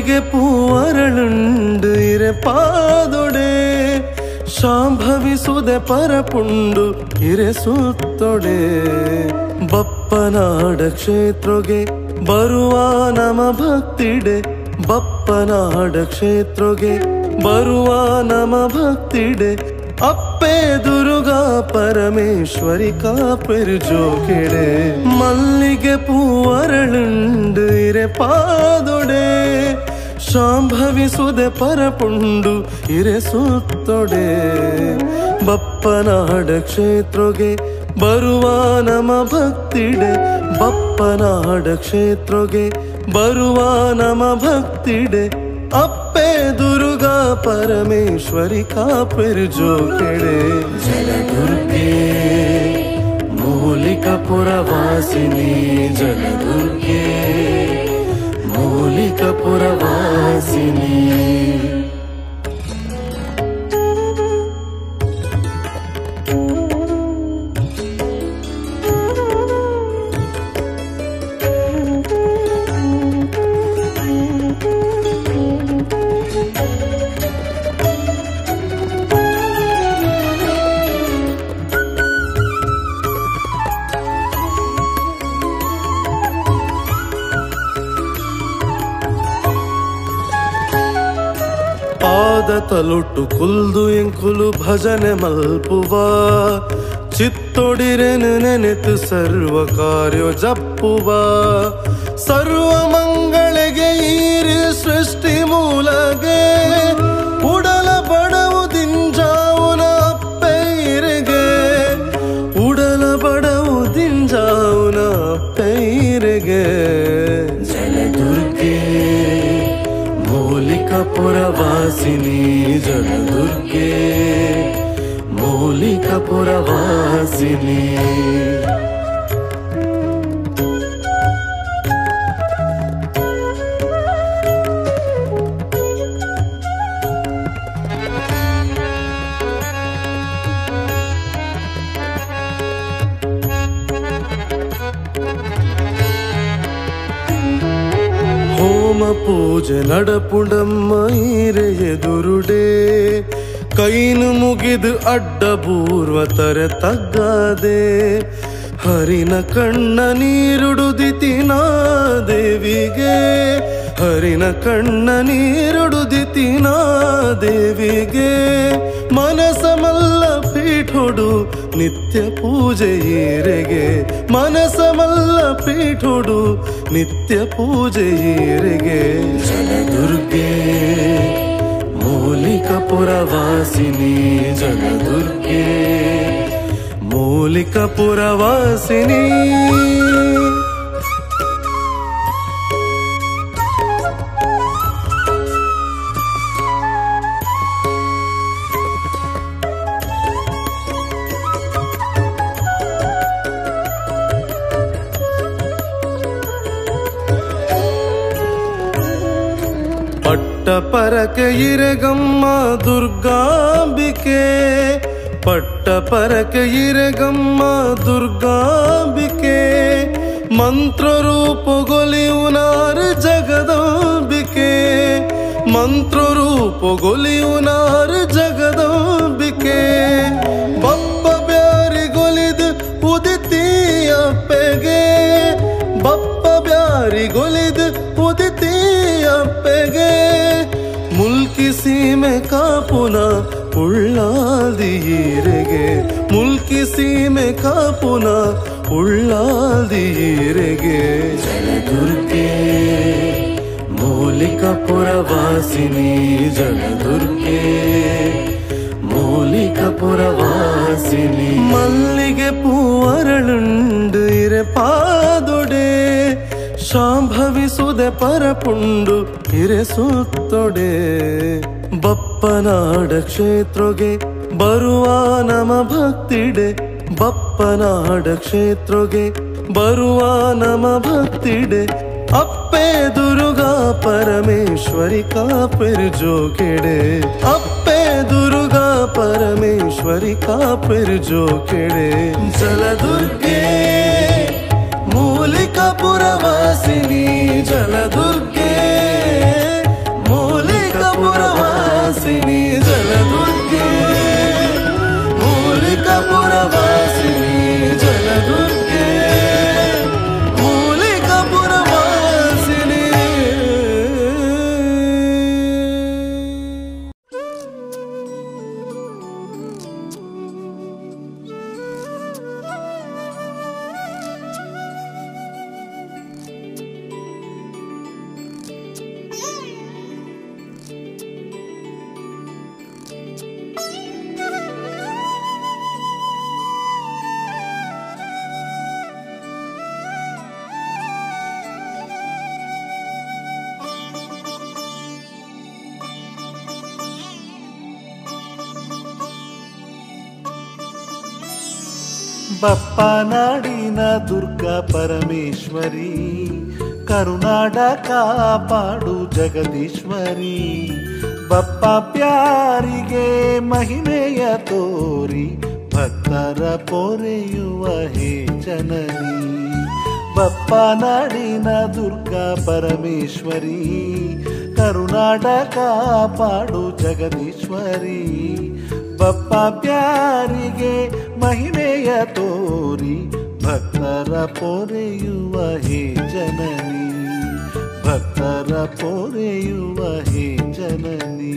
ಮಲ್ಲಿಗೆ ಪೂವರಳುಂಡು ಇರೆ ಪಾದೊಡೆ ಶಾಂಭವಿಸುದೆ ಪರಪುಂಡು ಇರೆ ಸುತ್ತೊಡೆ ಬಪ್ಪನಾಡ ಕ್ಷೇತ್ರಗೆ ಬರುವ ನಮ ಭಕ್ತಿಡೆ ಬಪ್ಪನಾಡ ಕ್ಷೇತ್ರಗೆ ಬರುವ ನಮ ಭಕ್ತಿಡೆ ಅಪ್ಪೆ ದುರ್ಗಾ ಪರಮೇಶ್ವರಿ ಕಾಪೆರು ಜೋಕೆಡೆ ಮಲ್ಲಿಗೆ ಪೂವರಳುಂಡು ಇರೆ ಪಾದೊಡೆ ಶಾಂಭವಿಸುದೆ ಪರಪುಂಡು ಇರೆ ಸುತ್ತೊಡೆ ಬಪ್ಪನಾಡ ಕ್ಷೇತ್ರಗೆ ಬರುವ ನಮ ಭಕ್ತಿಡೆ ಬಪ್ಪನಾಡ ಕ್ಷೇತ್ರಗೆ ಬರುವ ನಮ ಭಕ್ತಿಡೆ ಅಪ್ಪೆ ದುರ್ಗಾ ಪರಮೇಶ್ವರಿ ಕಾಪೆರು ಜೋಕೆಡೆ ಜಲದುರ್ಗೆ ಮೂಲಿಕಪುರ ವಾಸಿನಿ ಜಲದುರ್ಗೆ ಮೂಲಿಕಪುರ ವಾಸಿನಿ ಪಾದ ತಲುಟ್ಟು ಕುಲ್ದು ಎಂಕುಲು ಭಜನೆ ಮಲ್ಪುವ ಚಿತ್ತೊಡಿರೆನು ನೆನೆತು ಸರ್ವ ಕಾರ್ಯ ಜಪ್ಪುವ ಸರ್ವ ಮಂಗಳಿಗೆ ಈರಿ ಸೃಷ್ಟಿ ಮೂಲಗೆ ಉಡಲ ಬಡವು ದಿಂಜಾವುನ ಅಪ್ಪೈರೆಗೆ ಉಡಲ ಬಡವು ದಿಂಜಾವುನ ಅಪ್ಪೈರೆಗೆ ಜಲದುರ್ಗೆ ಮೂಲಿಕಪುರ ವಾಸಿನಿ ಜಲದುರ್ಗೆ ಮೂಲಿಕಪುರ ವಾಸಿನಿ ಹೋಮ ಪೂಜೆ ನಡಪುಡಮ್ಮ ಈರೆ ಎದುರುಡೆ ಕೈನು ಮುಗಿದು ಅಡ್ಡ ಪೂರ್ವ ತರ ತಗ್ಗಾದೆ ಹರಿನ ಕಣ್ಣ ನೀರುಡುದಿತಿನ ದೇವಿಗೆ ಹರಿನ ಕಣ್ಣ ನೀರುಡುದಿತಿನ ದೇವಿಗೆ ಮನಸ ಮಲ್ಲ ಪೀಠೊಡು ನಿತ್ಯ ಪೂಜೆ ಈರೆಗೆ ಮನಸ ಮಲ್ಲ ಪೀಠೊಡು ನಿತ್ಯ ಪೂಜೆ ಈರೆಗೆ ಜಲದುರ್ಗೆ ಮೂಲಿಕಪುರ ವಾಸಿನಿ ಜಲದುರ್ಗೆ ಮೂಲಿಕಪುರ ವಾಸಿನಿ ಪಟ್ಟಪರಕೆ ಇರೆಗಮ್ಮ ದುರ್ಗಾಂಬಿಕೆ ಪಟ್ಟಪರಕೆ ಇರೆಗಮ್ಮ ದುರ್ಗಾಂಬಿಕೆ ಮಂತ್ರ ರೂಪಗೊಲಿಯುನಾರು ಜಗದಂಬಿಕೆ ಮಂತ್ರ ರೂಪಗೊಲಿಯುನಾರು ಜಗದಂಬಿಕೆ ಬಪ್ಪ ಬ್ಯಾರಿಗೊಲಿದು ಉದಿತಿಯಪ್ಪೆಗೆ ಬಪ್ಪ ಬ್ಯಾರಿಗೊಲಿದು ಉದಿತಿಯಪ್ಪೆಗೆ ಮುಲ್ಕಿ ಸೀಮೆ ಕಾಪುನ ಉಳ್ಳಾದಿಯೀರೆಗೆ ಮುಲ್ಕಿ ಸೀಮೆ ಕಾಪುನ ಉಳ್ಳಾದಿಯೀರೆಗೆ ಜಲದುರ್ಗೆ ಮೂಲಿಕಪುರ ವಾಸಿನಿ ಜಲದುರ್ಗೆ ಮೂಲಿಕಪುರ ವಾಸಿನಿ ಮಲ್ಲಿಗೆ ಪೂವರಳುಂಡು ಇರೆ ಪಾದೊಡೆ ಶಾಂಭವಿಸುದೆ ಪರಪುಂಡು ಇರೆ ಸುತ್ತೊಡೆ ಬಪ್ಪನಾಡ ಕ್ಷೇತ್ರಗೆ ಬರುವ ನಮ ಭಕ್ತಿಡೆ ಬಪ್ಪನಾಡ ಕ್ಷೇತ್ರಗೆ ಬರುವ ನಮ ಭಕ್ತಿಡೆ ಅಪ್ಪೆ ದುರ್ಗಾ ಪರಮೇಶ್ವರಿ ಕಾಪೆರು ಜೋಕೆಡೆ ಅಪ್ಪೆ ದುರ್ಗಾ ಪರಮೇಶ್ವರಿ ಕಾಪೆರು ಜೋಕೆಡೆ ಜಲದುರ್ಗೆ ಮೂಲಿಕಪುರ ವಾಸಿನಿ ಜಲದುರ್ಗೆ ಬಪ್ಪ ನಾಡಿನ ದುರ್ಗಾ ಪರಮೇಶ್ವರಿ, ಕರುನಾಡ ಕಾಪಾಡು ಜಗದೀಶ್ವರಿ. ಬಪ್ಪ ಪ್ಯಾರಿಗೆ ಮಹಿಮೆಯ ತೋರಿ, ಭಕ್ತರ ಪೊರೆಯುವ ಹೇ ಜನನಿ. ಬಪ್ಪ ನಾಡಿನ ದುರ್ಗಾ ಪರಮೇಶ್ವರಿ, ಕರುನಾಡ ಕಾಪಾಡು ಜಗದೀಶ್ವರಿ. ಬಪ್ಪ ಪ್ಯಾರಿಗೆ ಮಹಿಮೆಯ ತೋರಿ, ಭಕ್ತರ ಪೊರೆಯುವ ಹೇ ಜನನಿ. ಭಕ್ತರ ಪೊರೆಯುವ ಹೇ ಜನನಿ.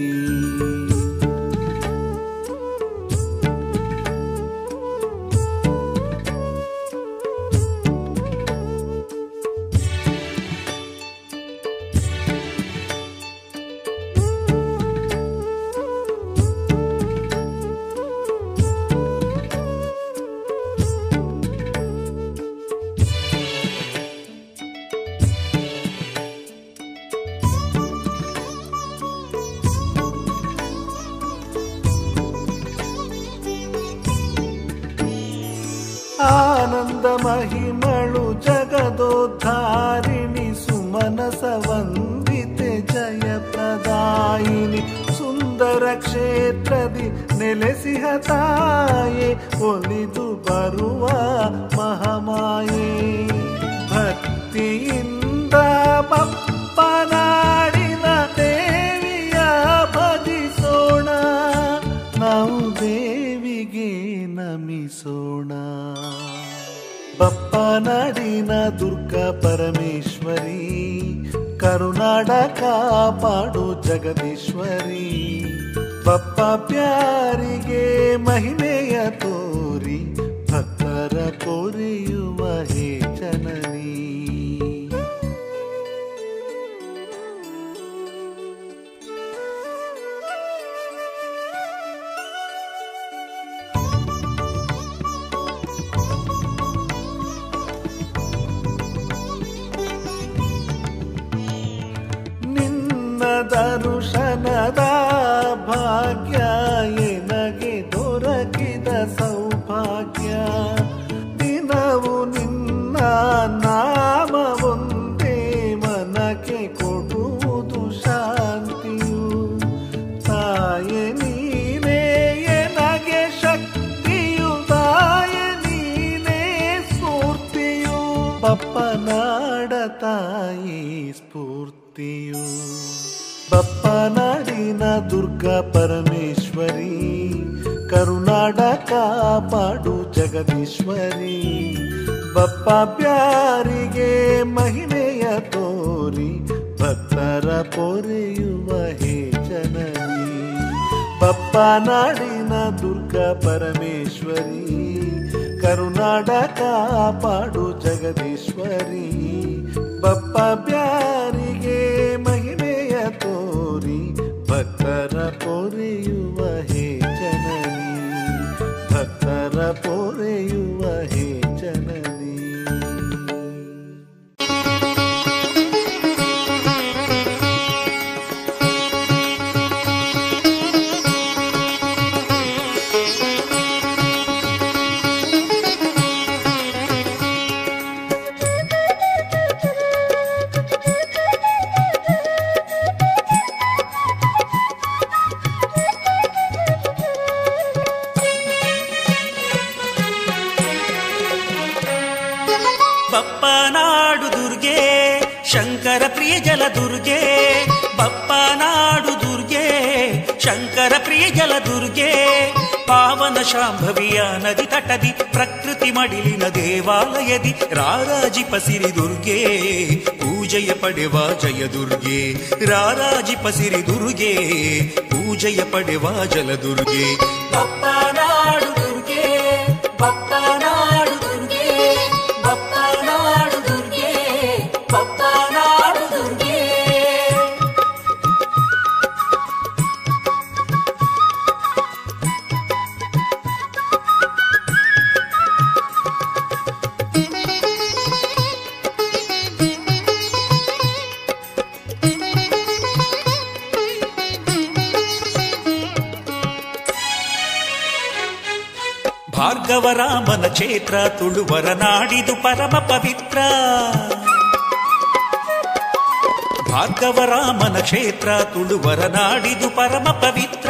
ಆನಂದ ಮಹಿಮಳು ಜಗದೋದ್ಧಾರಿಣಿ, ಸುಮನಸ ವಂದಿತೆ ಜಯಪ್ರದಾಯಿನಿ. ಸುಂದರ ಕ್ಷೇತ್ರದಿ ನೆಲೆಸಿಹ ತಾಯೇ, ಒಲಿದು ಬರುವ ಮಹಾಮಾಯೆ. ಭಕ್ತಿಯಿಂದ ಬಪ್ಪ ನಾಡಿನ ದೇವಿಯ ಭಜಿಸೋಣ, ನಾವು ದೇವಿಗೆ ನಮಿಸೋಣ. ಬಪ್ಪ ನಾಡಿನ ದುರ್ಗಾ ಪರಮೇಶ್ವರಿ, ಕರುನಾಡ ಕಾಪಾಡು ಜಗದೀಶ್ವರಿ. ಬಪ್ಪ ಪ್ಯಾರಿಗೆ ಮಹಿಮೆಯ ತೋರಿ, ಭಕ್ತರ ಪೊರೆಯುವ ಹೇ ಜನನಿ. ದರುಶನದ ಭಾಗ್ಯ ಎನಗೆ ದೊರಕಿದ ಸೌಭಾಗ್ಯ. ದಿನವು ನಿನ್ನ ನಾಮ ಒಂದೇ ಮನಕ್ಕೆ ಕೊಡುವುದು ಶಾಂತಿಯು. ತಾಯೆ ನೀನೇ ಎನಗೆ ಶಕ್ತಿಯು, ತಾಯೆ ನೀನೇ ಸ್ಫೂರ್ತಿಯು. ಬಪ್ಪ ನಾಡ ತಾಯಿ ಸ್ಫೂರ್ತಿಯು. ಬಪ್ಪ ನಾಡಿನ ದುರ್ಗಾ ಪರಮೇಶ್ವರಿ, ಕರುನಾಡ ಕಾಪಾಡು ಜಗದೀಶ್ವರಿ. ಬಪ್ಪ ಪ್ಯಾರಿಗೆ ಮಹಿಮೆಯ ತೋರಿ, ಭಕ್ತರ ಪೊರೆಯುವ ಹೇ ಜನನಿ. ಬಪ್ಪ ನಾಡಿನ ದುರ್ಗಾ ಪರಮೇಶ್ವರಿ, ಕರುನಾಡ ಕಾಪಾಡು ಜಗದೀಶ್ವರಿ. ಬಪ್ಪ ಪ್ಯಾರಿಗೆ ಮಹಿಮೆಯ ತೋರಿ, ಭಕ್ತರ ಪೊರೆಯುವ ಹೇ ಜನನಿ. ಭಕ್ತರ ಪೊರೆಯುವ ಹೇ ಜನನಿ. ಶಂಕರ ಪ್ರಿಯ ಜಲ ದುರ್ಗೆ, ಬಪ್ಪ ನಾಡು ದುರ್ಗೆ, ಶಂಕರ ಪ್ರಿಯ ಜಲ ದುರ್ಗೆ. ಪಾವನ ಶಾಂಭವಿಯ ನದಿ ತಟದಿ, ಪ್ರಕೃತಿ ಮಡಿಲಿನ ದೇವಾಲಯದಿ ರಾರಾಜಿಪ ಸಿರಿ ದುರ್ಗೆ. ಪೂಜೆಯ ಪಡೆವ ಜಯ ದುರ್ಗೆ, ರಾರಾಜಿಪ ಸಿರಿ ದುರ್ಗೆ. ಪೂಜೆಯ ಪಡೆವ ಜಲ ದುರ್ಗೆ. ಬಪ್ಪ ನಾಡು ದುರ್ಗೆ, ಬಪ್ಪ ನಾಡು ದುರ್ಗೆ, ಬಪ್ಪ ನಾಡು ದುರ್ಗೆ, ಬಪ್ಪ ನಾಡು ದುರ್ಗೆ. ಭಾರ್ಗವರಾಮನ ಕ್ಷೇತ್ರ ತುಳುವರ ನಾಡಿದು ಪರಮ ಪವಿತ್ರ. ಭಾರ್ಗವರಾಮನ ಕ್ಷೇತ್ರ ತುಳುವರ ನಾಡಿದು ಪರಮ ಪವಿತ್ರ.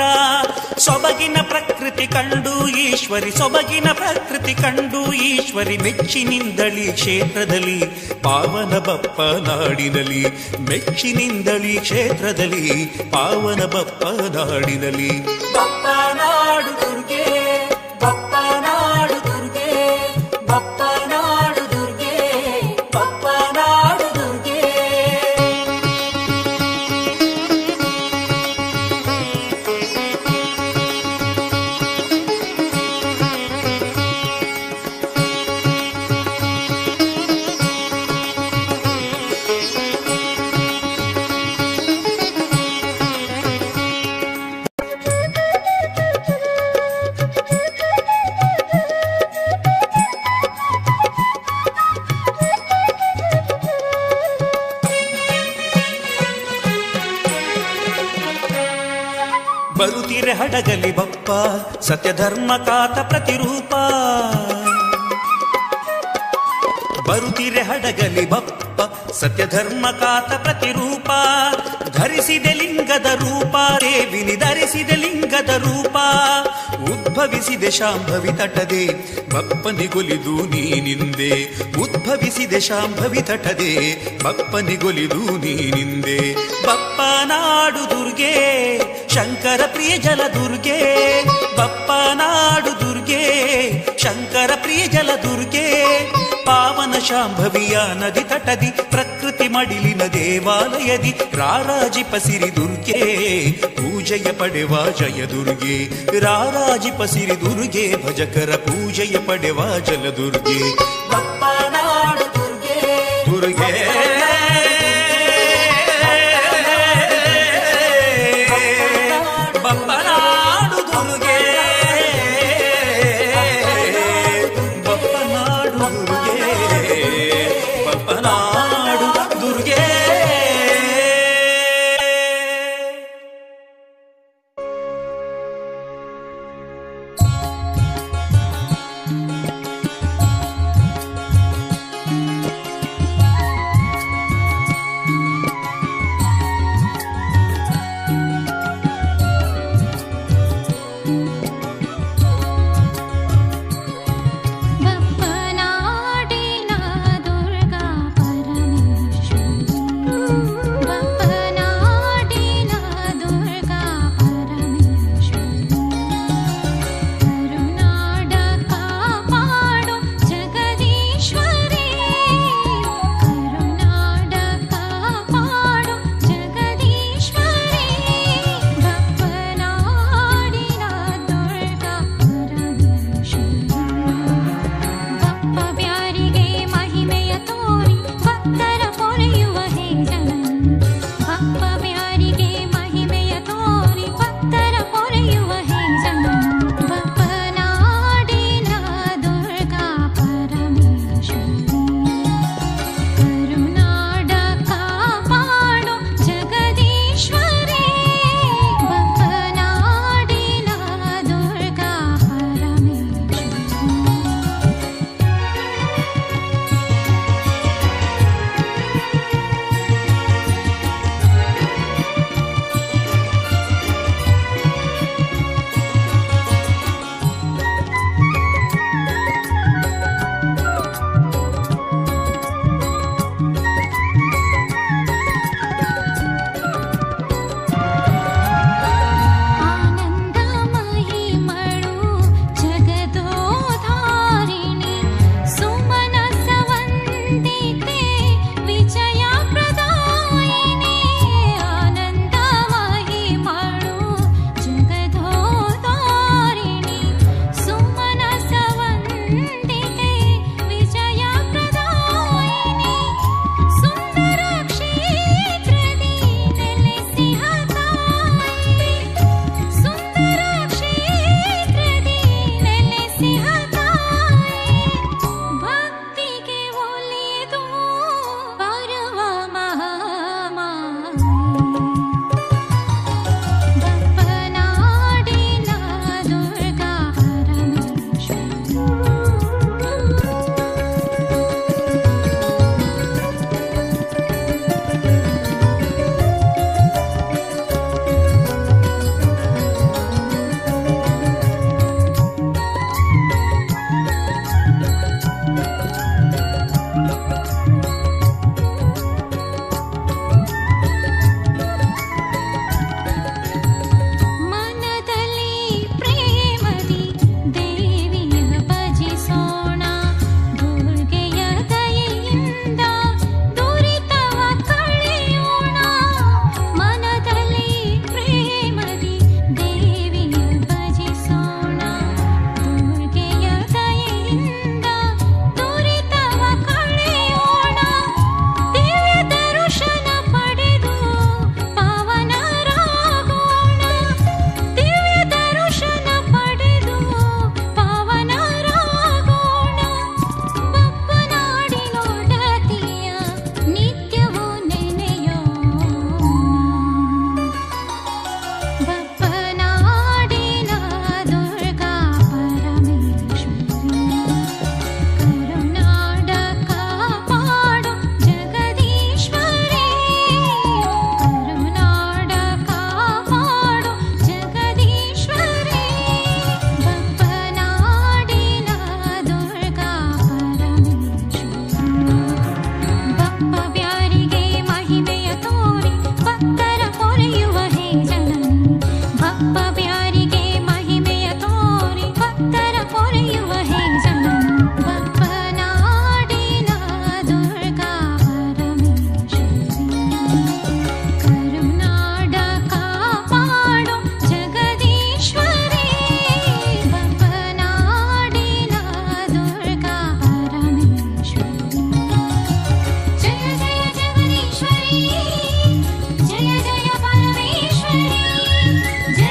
ಸೊಬಗಿನ ಪ್ರಕೃತಿ ಕಂಡು ಈಶ್ವರಿ, ಸೊಬಗಿನ ಪ್ರಕೃತಿ ಕಂಡು ಈಶ್ವರಿ ಮೆಚ್ಚಿನಿಂದಳಿ ಕ್ಷೇತ್ರದಲ್ಲಿ ಪಾವನ ಬಪ್ಪ ನಾಡಿನಲ್ಲಿ. ಮೆಚ್ಚಿನಿಂದಳಿ ಕ್ಷೇತ್ರದಲ್ಲಿ ಪಾವನ ಬಪ್ಪ ನಾಡಿನಲ್ಲಿ. ಬಪ್ಪ ನಾಡು ದುರ್ಗೆ, ಬಪ್ಪ ನಾಡು ದುರ್ಗೆ, ಬಪ್ಪ ನಾಡು ದುರ್ಗೆ, ಬಪ್ಪ ನಾಡು ದುರ್ಗೆ. ಬರುತ್ತಿರೆ ಹಡಗಲಿ ಬಪ್ಪ ಸತ್ಯಧರ್ಮ ಕಾತ ಪ್ರತಿರೂಪ. ಬರುತ್ತಿರೆ ಹಡಗಲಿ ಬಪ್ಪ ಸತ್ಯಧರ್ಮ ಕಾತ ಪ್ರತಿರೂಪ. ಧರಿಸಿದೆ ಲಿಂಗದ ರೂಪ ದೇವಿನಿ, ಧರಿಸಿದೆ ಲಿಂಗದ ರೂಪ. ಉದ್ಭವಿಸಿದೆ ಶಾಂಭವಿ ತಟದೆ ಬಪ್ಪನಿಗೊಲಿದು ನೀನಿಂದೆ. ಉದ್ಭವಿಸಿದೆ ಶಾಂಭವಿ ತಟದೆ ಬಪ್ಪನಿಗೊಲಿದು ನೀನಿಂದೆ. ಬಪ್ಪ ನಾಡು ದುರ್ಗೆ, ಶಂಕರ ಪ್ರಿಯ ಜಲ ದುರ್ಗೆ. ಬಪ್ಪ ನಾಡು ದುರ್ಗೆ, ಶಂಕರ ಪ್ರಿಯ ಜಲ ದುರ್ಗೆ. ಪಾವನ ಶಾಂಭವಿಯ ನದಿ ತಟದಿ ಪ್ರಕೃತಿ ಮಡಿಲಿನ ದೇವಾಲಯದಿ ರಾರಾಜಿಪ ಸಿರಿ ದುರ್ಗೆ. ಪೂಜೆಯ ಪಡೆವ ಜಯ ದುರ್ಗೆ, ರಾರಾಜಿಪ ಸಿರಿ ದುರ್ಗೆ. ಭಜಕರ ಪೂಜೆಯ ಪಡೆವ ಜಲ ದುರ್ಗೆ. ಬಪ್ಪ ನಾಡು ದುರ್ಗೆ, ದುರ್ಗೆ ಬಪ್ಪ ನಾಡು ದುರ್ಗೆ, ಬಪ್ಪ ನಾಡು ದುರ್ಗೆ, ಬಪ್ಪ ನಾಡು ದುರ್ಗೆ. ಬಪ್ಪನಾಡಿ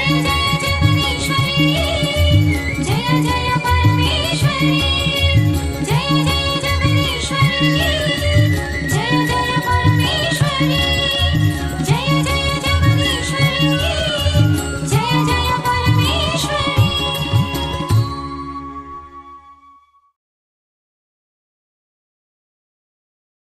ಜಯ